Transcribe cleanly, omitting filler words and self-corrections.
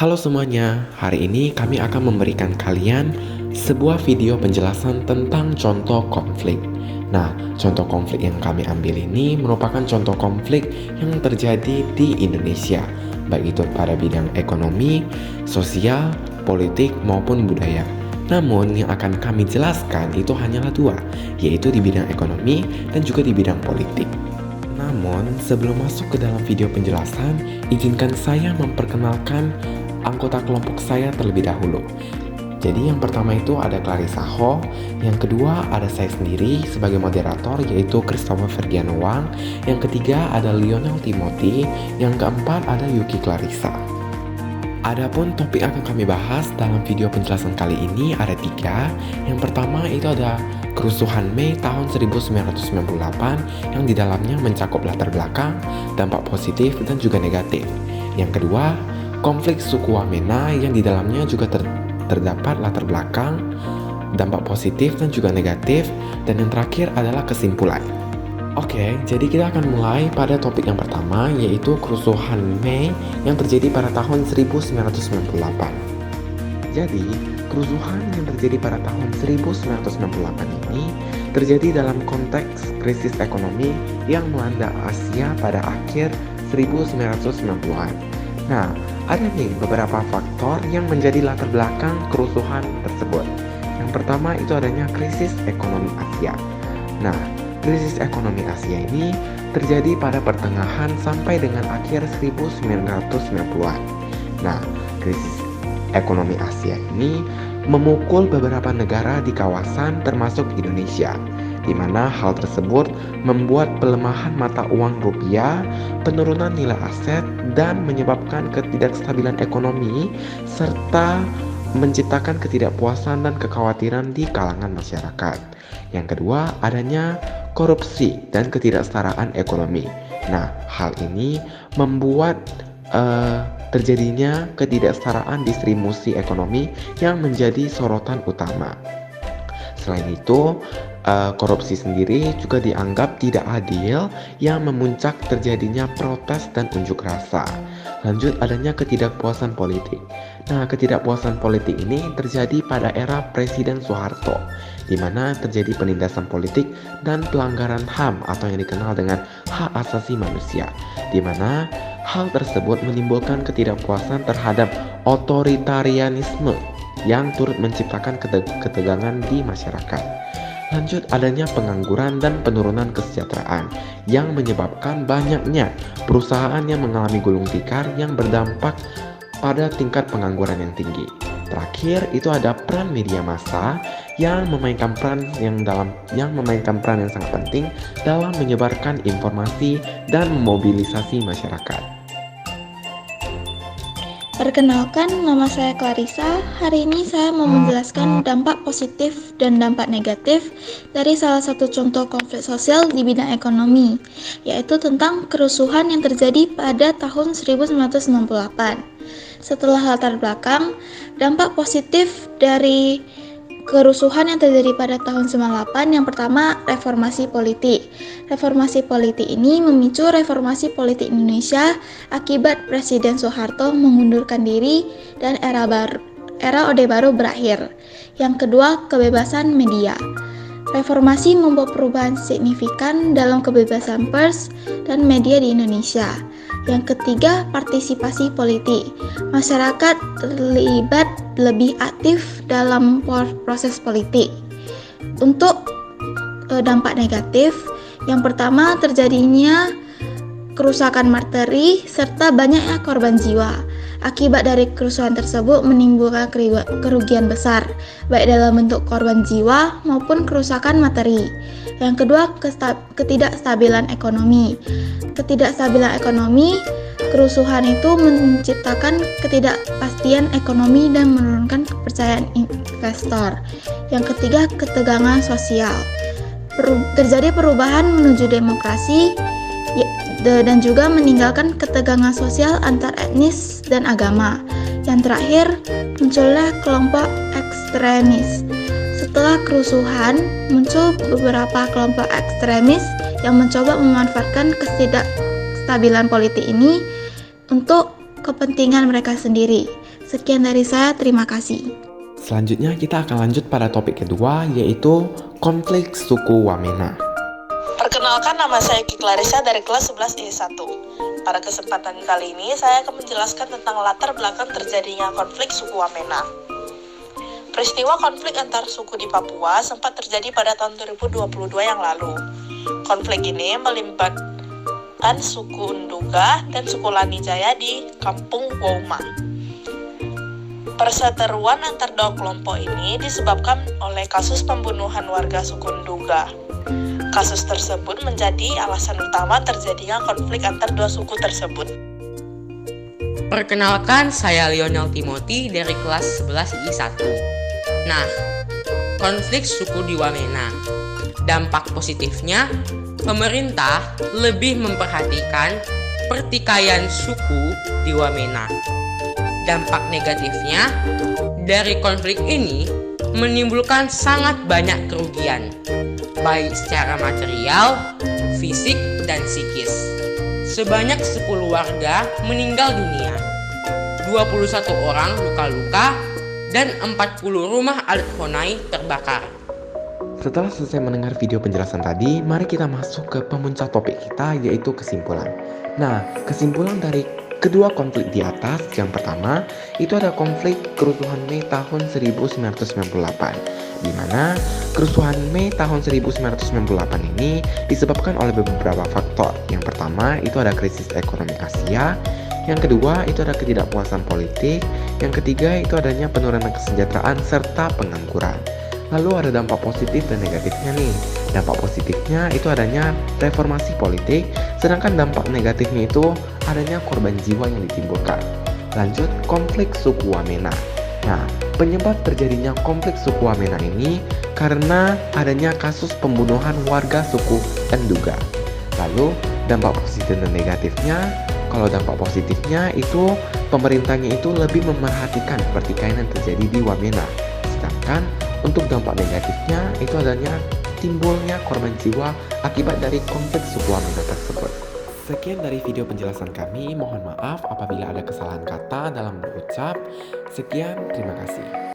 Halo semuanya, hari ini kami akan memberikan kalian sebuah video penjelasan tentang contoh konflik. Nah, contoh konflik yang kami ambil ini merupakan contoh konflik yang terjadi di Indonesia, baik itu pada bidang ekonomi, sosial, politik, maupun budaya. Namun, yang akan kami jelaskan itu hanyalah dua, yaitu di bidang ekonomi dan juga di bidang politik. Namun, sebelum masuk ke dalam video penjelasan, izinkan saya memperkenalkan anggota kelompok saya terlebih dahulu. Jadi yang pertama itu ada Clarissa Ho, yang kedua ada saya sendiri sebagai moderator yaitu Christopher Fergiano Wang, yang ketiga ada Lionel Timothy, yang keempat ada Yuki Clarissa. Adapun topik yang akan kami bahas dalam video penjelasan kali ini ada tiga. Yang pertama itu ada kerusuhan Mei tahun 1998 yang di dalamnya mencakup latar belakang, dampak positif dan juga negatif. Yang kedua, konflik suku Wamena yang di dalamnya juga terdapat latar belakang, dampak positif dan juga negatif. Dan yang terakhir adalah kesimpulan. Oke, jadi kita akan mulai pada topik yang pertama, yaitu kerusuhan Mei yang terjadi pada tahun 1998. Jadi, kerusuhan yang terjadi pada tahun 1998 ini terjadi dalam konteks krisis ekonomi yang melanda Asia pada akhir 1990-an. Nah, ada nih beberapa faktor yang menjadi latar belakang kerusuhan tersebut. Yang pertama itu adanya krisis ekonomi Asia. Nah, krisis ekonomi Asia ini terjadi pada pertengahan sampai dengan akhir 1990-an. Nah, krisis ekonomi Asia ini memukul beberapa negara di kawasan termasuk Indonesia, di mana hal tersebut membuat pelemahan mata uang rupiah, penurunan nilai aset, dan menyebabkan ketidakstabilan ekonomi, serta menciptakan ketidakpuasan dan kekhawatiran di kalangan masyarakat. Yang kedua, adanya korupsi dan ketidaksetaraan ekonomi. Nah, hal ini membuat terjadinya ketidaksetaraan distribusi ekonomi yang menjadi sorotan utama. Selain itu, korupsi sendiri juga dianggap tidak adil yang memuncak terjadinya protes dan unjuk rasa. Lanjut, adanya ketidakpuasan politik. Nah, ketidakpuasan politik ini terjadi pada era Presiden Soeharto, di mana terjadi penindasan politik dan pelanggaran HAM atau yang dikenal dengan hak asasi manusia, di mana hal tersebut menimbulkan ketidakpuasan terhadap otoritarianisme yang turut menciptakan ketegangan di masyarakat. Lanjut, adanya pengangguran dan penurunan kesejahteraan yang menyebabkan banyaknya perusahaan yang mengalami gulung tikar yang berdampak pada tingkat pengangguran yang tinggi. Terakhir, itu ada peran media massa yang memainkan peran yang sangat penting dalam menyebarkan informasi dan memobilisasi masyarakat. Perkenalkan, nama saya Clarissa. Hari ini saya mau menjelaskan dampak positif dan dampak negatif dari salah satu contoh konflik sosial di bidang ekonomi, yaitu tentang kerusuhan yang terjadi pada tahun 1998. Setelah latar belakang, dampak positif dari kerusuhan yang terjadi pada tahun 98, yang pertama, reformasi politik. Reformasi politik ini memicu reformasi politik Indonesia akibat Presiden Soeharto mengundurkan diri dan era Orde Baru berakhir. Yang kedua, kebebasan media. Reformasi membawa perubahan signifikan dalam kebebasan pers dan media di Indonesia. Yang ketiga, partisipasi politik. Masyarakat terlibat lebih aktif dalam proses politik. Untuk dampak negatif, yang pertama terjadinya kerusakan materi serta banyaknya korban jiwa. Akibat dari kerusuhan tersebut menimbulkan kerugian besar, baik dalam bentuk korban jiwa maupun kerusakan materi. Yang kedua, ketidakstabilan ekonomi. Ketidakstabilan ekonomi, kerusuhan itu menciptakan ketidakpastian ekonomi dan menurunkan kepercayaan investor. Yang ketiga, ketegangan sosial. Terjadi perubahan menuju demokrasi dan juga meninggalkan ketegangan sosial antar etnis dan agama. Yang terakhir, munculnya kelompok ekstremis. Setelah kerusuhan, muncul beberapa kelompok ekstremis yang mencoba memanfaatkan ketidakstabilan politik ini untuk kepentingan mereka sendiri. Sekian dari saya, terima kasih. Selanjutnya kita akan lanjut pada topik kedua, yaitu konflik suku Wamena. Perkenalkan, nama saya Ki Clarissa dari kelas 11 I1. Pada kesempatan kali ini, saya akan menjelaskan tentang latar belakang terjadinya konflik suku Wamena. Peristiwa konflik antar suku di Papua sempat terjadi pada tahun 2022 yang lalu. Konflik ini melibatkan suku Nduga dan suku Lanijaya di Kampung Wouma. Perseteruan antar dua kelompok ini disebabkan oleh kasus pembunuhan warga suku Nduga. Kasus tersebut menjadi alasan utama terjadinya konflik antar dua suku tersebut. Perkenalkan, saya Lionel Timothy dari kelas 11 I1. Nah, konflik suku di Wamena. Dampak positifnya, pemerintah lebih memperhatikan pertikaian suku di Wamena. Dampak negatifnya, dari konflik ini menimbulkan sangat banyak kerugian, baik secara material, fisik, dan psikis. Sebanyak 10 warga meninggal dunia, 21 orang luka-luka, dan 40 rumah adat Honai terbakar. Setelah selesai mendengar video penjelasan tadi, mari kita masuk ke pemuncak topik kita, yaitu kesimpulan. Nah, kesimpulan dari kedua konflik di atas, yang pertama itu ada konflik kerusuhan Mei tahun 1998, di mana kerusuhan Mei tahun 1998 ini disebabkan oleh beberapa faktor. Yang pertama itu ada krisis ekonomi Asia, yang kedua itu ada ketidakpuasan politik, yang ketiga itu adanya penurunan kesejahteraan serta pengangguran. Lalu ada dampak positif dan negatifnya nih. Dampak positifnya itu adanya reformasi politik, sedangkan dampak negatifnya itu adanya korban jiwa yang ditimbulkan. Lanjut, konflik suku Wamena. Nah, penyebab terjadinya konflik suku Wamena ini karena adanya kasus pembunuhan warga suku Nduga. Lalu, dampak positif dan negatifnya, kalau dampak positifnya itu pemerintahnya itu lebih memerhatikan pertikaian yang terjadi di Wamena. Sedangkan untuk dampak negatifnya itu adanya timbulnya korban jiwa akibat dari konflik suku Wamena tersebut. Sekian dari video penjelasan kami, mohon maaf apabila ada kesalahan kata dalam berucap. Sekian, terima kasih.